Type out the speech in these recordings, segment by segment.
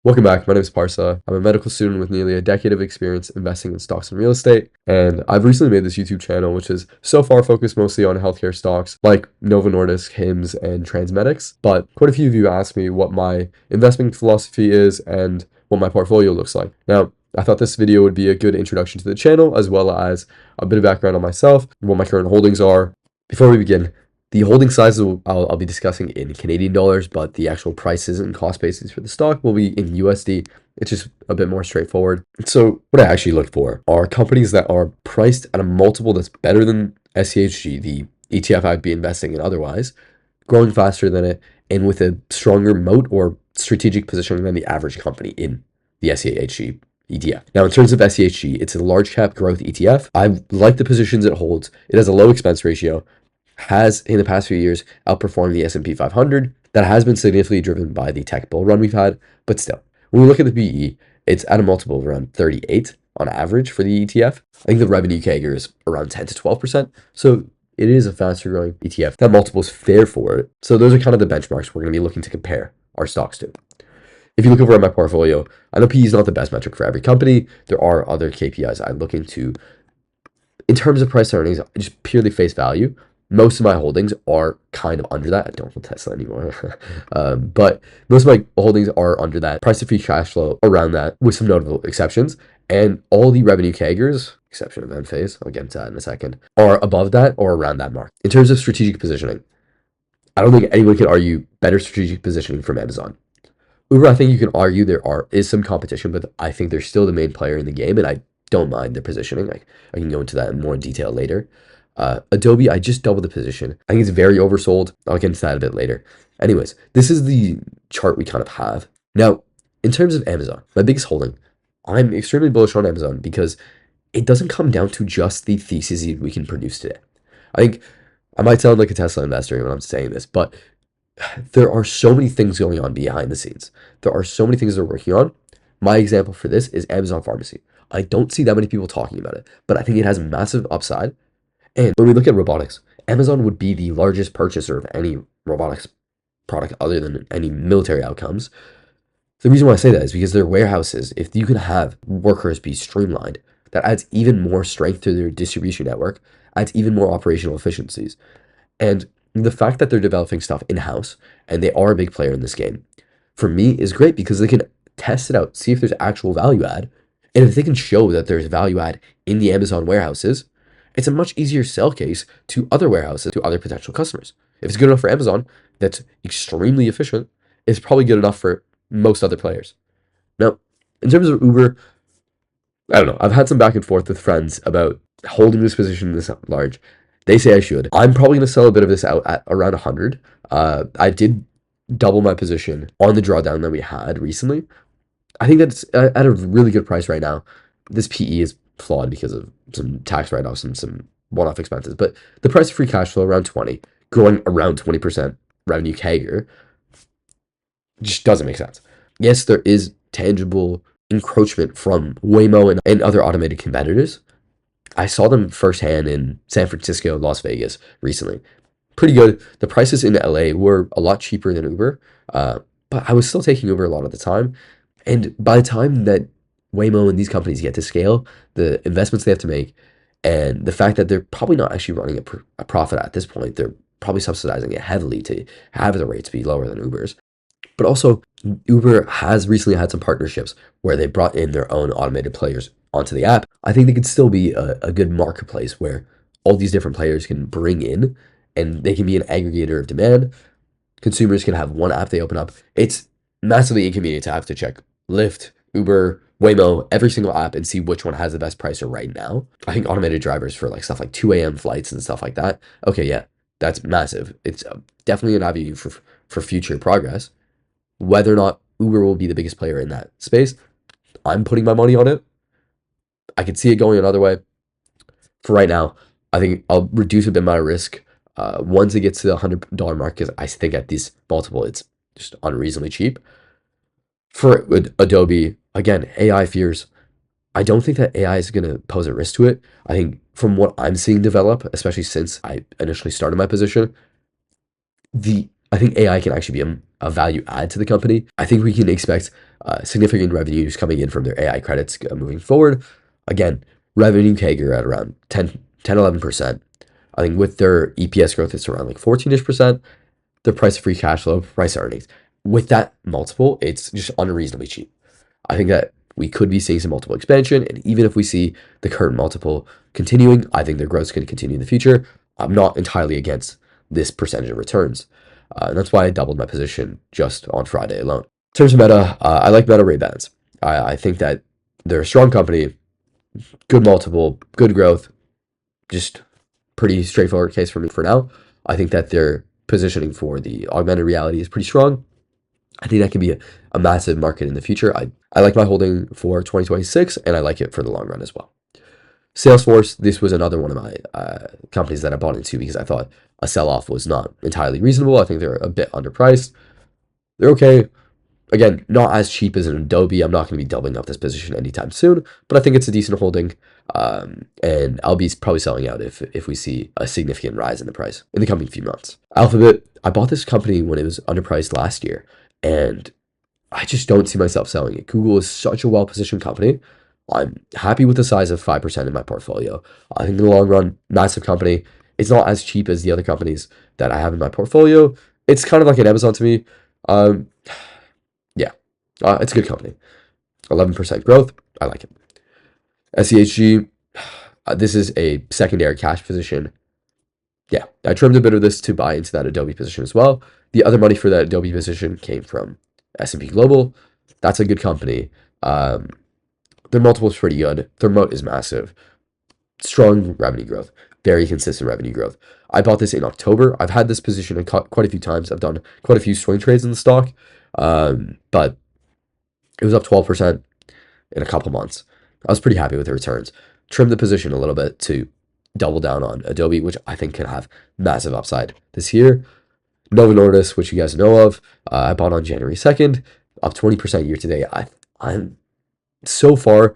Welcome back. My name is Parsa. I'm a medical student with nearly a decade of experience investing in stocks and real estate. And I've recently made this YouTube channel, which is so far focused mostly on healthcare stocks like Novo Nordisk, Hims, and Transmedics. But quite a few of you asked me what my investment philosophy is and what my portfolio looks like. Now, I thought this video would be a good introduction to the channel, as well as a bit of background on myself, what my current holdings are. Before we begin, the holding sizes I'll be discussing in Canadian dollars, but the actual prices and cost basis for the stock will be in USD. It's just a bit more straightforward. So what I actually look for are companies that are priced at a multiple that's better than SCHG, the ETF I'd be investing in otherwise, growing faster than it, and with a stronger moat or strategic positioning than the average company in the SCHG ETF. Now, in terms of SCHG, it's a large cap growth ETF. I like the positions it holds. It has a low expense ratio, has in the past few years outperformed the S&P 500. That has been significantly driven by the tech bull run we've had, but still, when we look at the PE, it's at a multiple of around 38 on average for the ETF. I think the revenue CAGR is around 10 to 12%, so it is a faster growing ETF. That multiple is fair for it. So those are kind of the benchmarks we're going to be looking to compare our stocks to. If you look over at my portfolio, I know PE is not the best metric for every company. There are other KPIs I look into. In terms of price earnings, just purely face value, most of my holdings are kind of under that. I don't hold Tesla anymore. But most of my holdings are under that. Price to free cash flow around that, with some notable exceptions. And all the revenue CAGRs, exception of ENPH, I'll get into that in a second, are above that or around that mark. In terms of strategic positioning, I don't think anyone can argue better strategic positioning from Amazon. Uber, I think you can argue is some competition, but I think they're still the main player in the game, and I don't mind their positioning. I can go into that in more detail later. Adobe, I just doubled the position. I think it's very oversold. I'll get into that a bit later. Anyways, this is the chart we kind of have. Now, in terms of Amazon, my biggest holding, I'm extremely bullish on Amazon because it doesn't come down to just the thesis we can produce today. I think I might sound like a Tesla investor when I'm saying this, but there are so many things going on behind the scenes. There are so many things they're working on. My example for this is Amazon Pharmacy. I don't see that many people talking about it, but I think it has massive upside. And when we look at robotics, Amazon would be the largest purchaser of any robotics product other than any military outcomes. The reason why I say that is because their warehouses, if you can have workers be streamlined, that adds even more strength to their distribution network, adds even more operational efficiencies. And the fact that they're developing stuff in-house and they are a big player in this game, for me, is great because they can test it out, see if there's actual value add. And if they can show that there's value add in the Amazon warehouses, it's a much easier sell case to other warehouses, to other potential customers. If it's good enough for Amazon, that's extremely efficient, it's probably good enough for most other players. Now, in terms of Uber, I don't know. I've had some back and forth with friends about holding this position this large. They say I should. I'm probably going to sell a bit of this out at around 100. I did double my position on the drawdown that we had recently. I think that's at a really good price right now. This PE is flawed because of some tax write-offs and some one-off expenses, but the price of free cash flow around 20, growing around 20% revenue CAGR, just doesn't make sense. Yes, there is tangible encroachment from Waymo and other automated competitors. I saw them firsthand in San Francisco, Las Vegas recently. Pretty good. The prices in LA were a lot cheaper than Uber, but I was still taking Uber a lot of the time. And by the time that Waymo and these companies get to scale, the investments they have to make, and the fact that they're probably not actually running a profit at this point, they're probably subsidizing it heavily to have the rates be lower than Uber's. But also, Uber has recently had some partnerships where they brought in their own automated players onto the app. I think they could still be a good marketplace where all these different players can bring in and they can be an aggregator of demand. Consumers can have one app they open up. It's massively inconvenient to have to check Lyft, Uber, Waymo, every single app and see which one has the best price right now. I think automated drivers for like stuff like 2 a.m. flights and stuff like that. Okay, yeah, that's massive. It's definitely an avenue for future progress. Whether or not Uber will be the biggest player in that space, I'm putting my money on it. I could see it going another way. For right now, I think I'll reduce a bit my risk once it gets to the $100 mark, because I think at this multiple, it's just unreasonably cheap. For Adobe, again, AI fears. I don't think that AI is going to pose a risk to it. I think from what I'm seeing develop, especially since I initially started my position, the I think AI can actually be a value add to the company. I think we can expect significant revenues coming in from their AI credits moving forward. Again, revenue CAGR at around 11%. I think with their EPS growth, it's around like 14-ish%. The price of free cash flow, price earnings. With that multiple, it's just unreasonably cheap. I think that we could be seeing some multiple expansion, and even if we see the current multiple continuing, I think their growth is going to continue in the future. I'm not entirely against this percentage of returns. And that's why I doubled my position just on Friday alone. In terms of Meta, I like Meta Ray-Bans. I think that they're a strong company, good multiple, good growth, just pretty straightforward case for me for now. I think that their positioning for the augmented reality is pretty strong. I think that can be a massive market in the future. I like my holding for 2026, and I like it for the long run as well. Salesforce, this was another one of my companies that I bought into because I thought a sell-off was not entirely reasonable. I think they're a bit underpriced. They're okay. Again, not as cheap as an Adobe. I'm not going to be doubling up this position anytime soon, but I think it's a decent holding. And I'll be probably selling out if we see a significant rise in the price in the coming few months. Alphabet, I bought this company when it was underpriced last year, and I just don't see myself selling it. Google is such a well-positioned company. I'm happy with the size of 5% in my portfolio. I think in the long run, massive company. It's not as cheap as the other companies that I have in my portfolio. It's kind of like an Amazon to me. Um, yeah, it's a good company. 11% growth. I like it. SCHG, this is a secondary cash position. Yeah, I trimmed a bit of this to buy into that Adobe position as well. The other money for that Adobe position came from S&P Global. That's a good company. Their multiple is pretty good. Their moat is massive. Strong revenue growth. Very consistent revenue growth. I bought this in October. I've had this position quite a few times. I've done quite a few swing trades in the stock. But it was up 12% in a couple months. I was pretty happy with the returns. Trimmed the position a little bit to double down on Adobe, which I think can have massive upside this year. Novo Nordisk, which you guys know of, I bought on January 2nd, up 20% year to date. I'm so far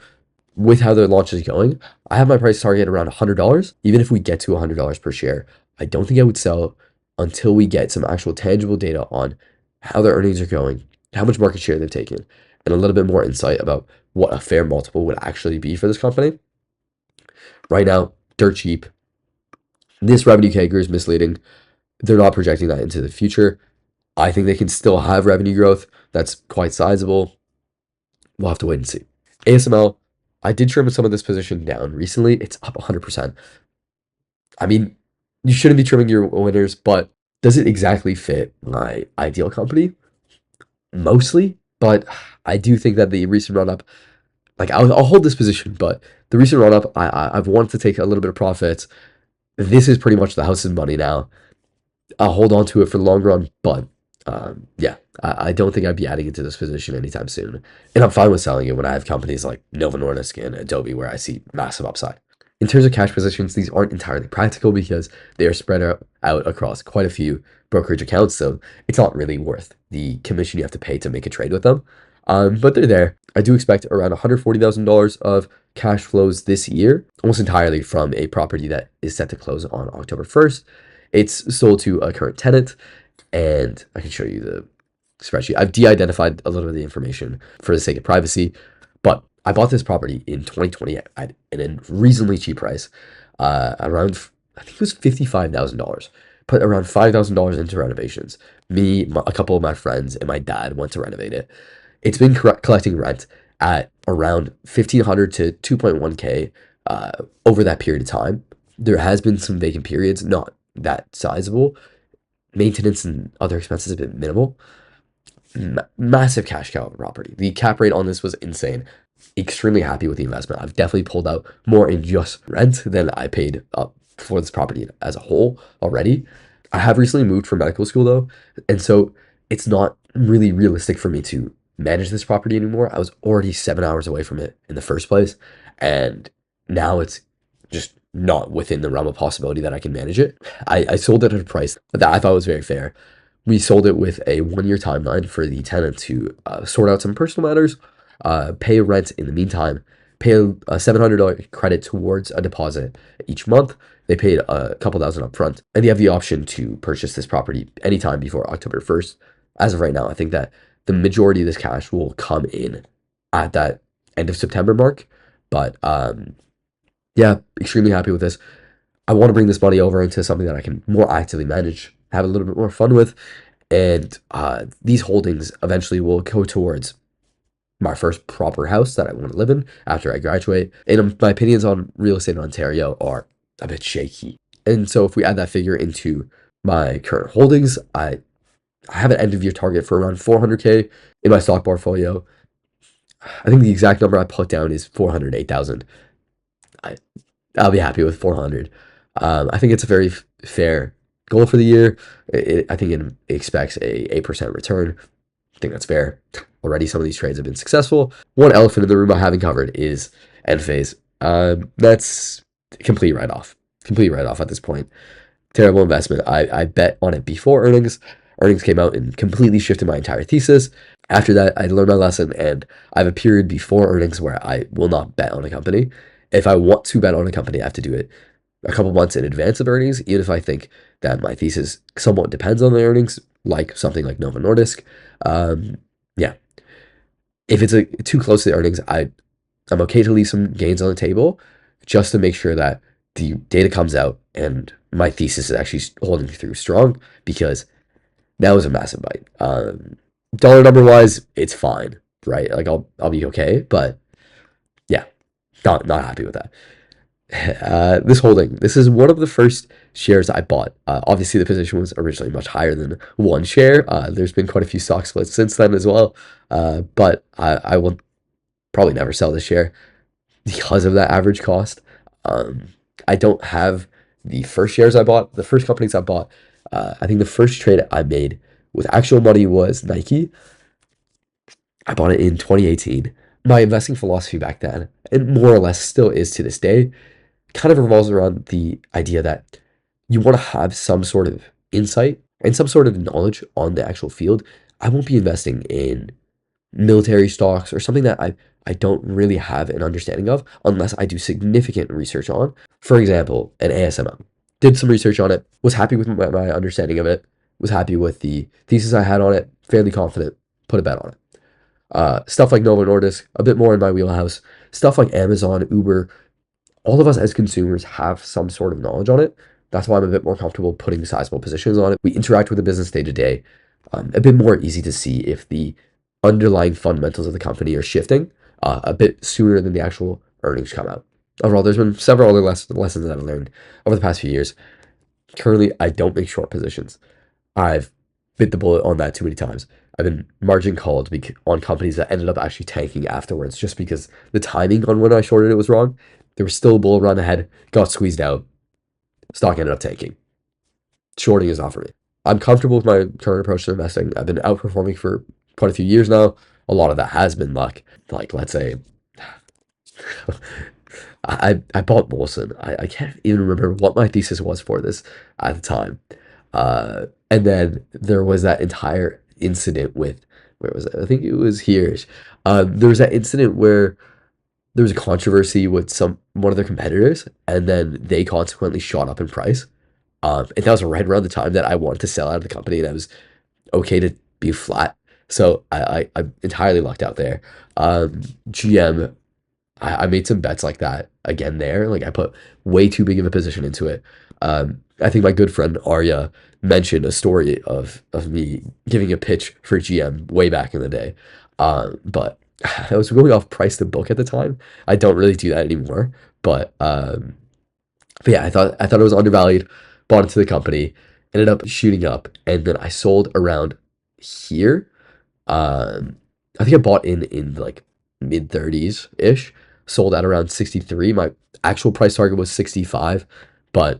with how their launch is going, I have my price target around $100. Even if we get to $100 per share, I don't think I would sell until we get some actual tangible data on how their earnings are going, how much market share they've taken, and a little bit more insight about what a fair multiple would actually be for this company. Right now, dirt cheap. This revenue CAGR is misleading. They're not projecting that into the future. I think they can still have revenue growth that's quite sizable. We'll have to wait and see. ASML, I did trim some of this position down recently. It's up 100%. I mean, you shouldn't be trimming your winners, but does it exactly fit my ideal company? Mostly, but I do think that the recent run-up, like I'll hold this position, but the recent run-up, I've wanted to take a little bit of profits. This is pretty much the house's money now. I'll hold on to it for the long run, but yeah, I don't think I'd be adding into this position anytime soon. And I'm fine with selling it when I have companies like Novo Nordisk and Adobe where I see massive upside. In terms of cash positions, these aren't entirely practical because they are spread out across quite a few brokerage accounts, so it's not really worth the commission you have to pay to make a trade with them. But they're there. I do expect around $140,000 of cash flows this year, almost entirely from a property that is set to close on October 1st. It's sold to a current tenant, and I can show you the spreadsheet. I've de-identified a little bit of the information for the sake of privacy, but I bought this property in 2020 at a reasonably cheap price, around, I think it was $55,000. Put around $5,000 into renovations. Me, a couple of my friends, and my dad went to renovate it. It's been collecting rent at around $1,500 to $2.1K over that period of time. There has been some vacant periods, not that sizable. Maintenance and other expenses have been minimal. Massive cash cow property. The cap rate on this was insane. Extremely happy with the investment. I've definitely pulled out more in just rent than I paid up for this property as a whole already. I have recently moved from medical school though, and so it's not really realistic for me to manage this property anymore. I was already 7 hours away from it in the first place, and now it's just not within the realm of possibility that I can manage it. I sold it at a price that I thought was very fair. We sold it with a 1-year timeline for the tenant to sort out some personal matters, pay rent in the meantime, pay a $700 credit towards a deposit each month. They paid a couple thousand up front, and they have the option to purchase this property anytime before October 1st. As of right now, I think that the majority of this cash will come in at that end of September mark. But yeah, extremely happy with this. I want to bring this money over into something that I can more actively manage, have a little bit more fun with, and these holdings eventually will go towards my first proper house that I want to live in after I graduate. And my opinions on real estate in Ontario are a bit shaky. And so if we add that figure into my current holdings, I have an end of year target for around 400K in my stock portfolio. I think the exact number I put down is 408,000. I'll be happy with 400. I think it's a very fair goal for the year. I think it expects a 8% return. I think that's fair. Already some of these trades have been successful. One elephant in the room I haven't covered is ENPH. That's complete write-off. Complete write-off at this point. Terrible investment. I bet on it before earnings. Earnings came out and completely shifted my entire thesis. After that, I learned my lesson, and I have a period before earnings where I will not bet on a company. If I want to bet on a company, I have to do it a couple months in advance of earnings, even if I think that my thesis somewhat depends on the earnings, like something like Novo Nordisk. Yeah. If it's too close to the earnings, I'm okay to leave some gains on the table just to make sure that the data comes out and my thesis is actually holding through strong, because that was a massive bite. Dollar number wise, it's fine, right? Like I'll be okay, but yeah, not happy with that. This holding, this is one of the first shares I bought. Obviously, the position was originally much higher than one share. There's been quite a few stock splits since then as well. But I will probably never sell this share because of that average cost. I don't have the first shares I bought, the first companies I bought. I think the first trade I made with actual money was Nike. I bought it in 2018. My investing philosophy back then, and more or less still is to this day, kind of revolves around the idea that you want to have some sort of insight and some sort of knowledge on the actual field. I won't be investing in military stocks or something that I don't really have an understanding of unless I do significant research on. For example, an ASML. Did some research on it, was happy with my understanding of it, was happy with the thesis I had on it, fairly confident, put a bet on it. Stuff like Novo Nordisk, a bit more in my wheelhouse. Stuff like Amazon, Uber, all of us as consumers have some sort of knowledge on it. That's why I'm a bit more comfortable putting sizable positions on it. We interact with the business day to day. A bit more easy to see if the underlying fundamentals of the company are shifting a bit sooner than the actual earnings come out. Overall, there's been several other lessons that I've learned over the past few years. Currently, I don't make short positions. I've bit the bullet on that too many times. I've been margin called on companies that ended up actually tanking afterwards just because the timing on when I shorted it was wrong. There was still a bull run ahead, got squeezed out, stock ended up tanking. Shorting is not for me. I'm comfortable with my current approach to investing. I've been outperforming for quite a few years now. A lot of that has been luck. Like, let's say, I bought Molson. I can't even remember what my thesis was for this at the time. And then there was that entire incident with, where was it? I think it was here. There was that incident where there was a controversy with one of their competitors, and then they consequently shot up in price. And that was right around the time that I wanted to sell out of the company, and I was okay to be flat. So I entirely lucked out there. GM, I made some bets like that again there. Like, I put way too big of a position into it. I think my good friend Arya mentioned a story of me giving a pitch for GM way back in the day. But I was going off price to book at the time. I don't really do that anymore. But yeah, I thought it was undervalued. Bought into the company, ended up shooting up, and then I sold around here. I think I bought in like mid 30s ish. Sold at around 63. My actual price target was 65, but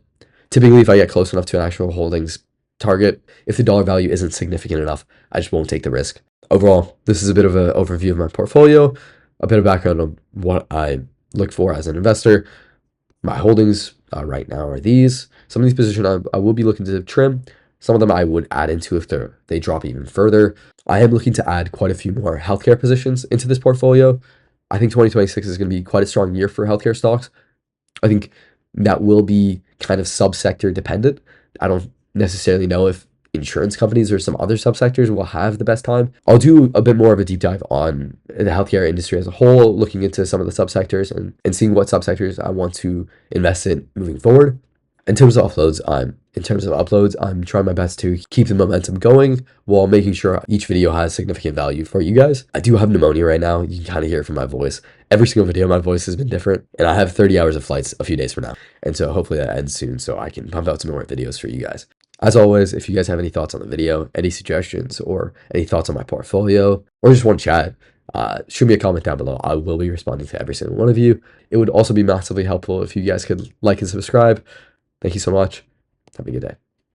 typically if I get close enough to an actual holdings target, if the dollar value isn't significant enough, I just won't take the risk. Overall, this is a bit of an overview of my portfolio, a bit of background on what I look for as an investor. My holdings right now are these. Some of these positions I will be looking to trim. Some of them I would add into if they drop even further. I am looking to add quite a few more healthcare positions into this portfolio. I think 2026 is going to be quite a strong year for healthcare stocks. I think that will be kind of subsector dependent. I don't necessarily know if insurance companies or some other subsectors will have the best time. I'll do a bit more of a deep dive on the healthcare industry as a whole, looking into some of the subsectors and seeing what subsectors I want to invest in moving forward. In terms of uploads, I'm trying my best to keep the momentum going while making sure each video has significant value for you guys. I do have pneumonia right now. You can kind of hear it from my voice. Every single video, my voice has been different, and I have 30 hours of flights a few days from now. And so hopefully that ends soon so I can pump out some more videos for you guys. As always, if you guys have any thoughts on the video, any suggestions, or any thoughts on my portfolio, or just want to chat, shoot me a comment down below. I will be responding to every single one of you. It would also be massively helpful if you guys could like and subscribe. Thank you so much. Have a good day.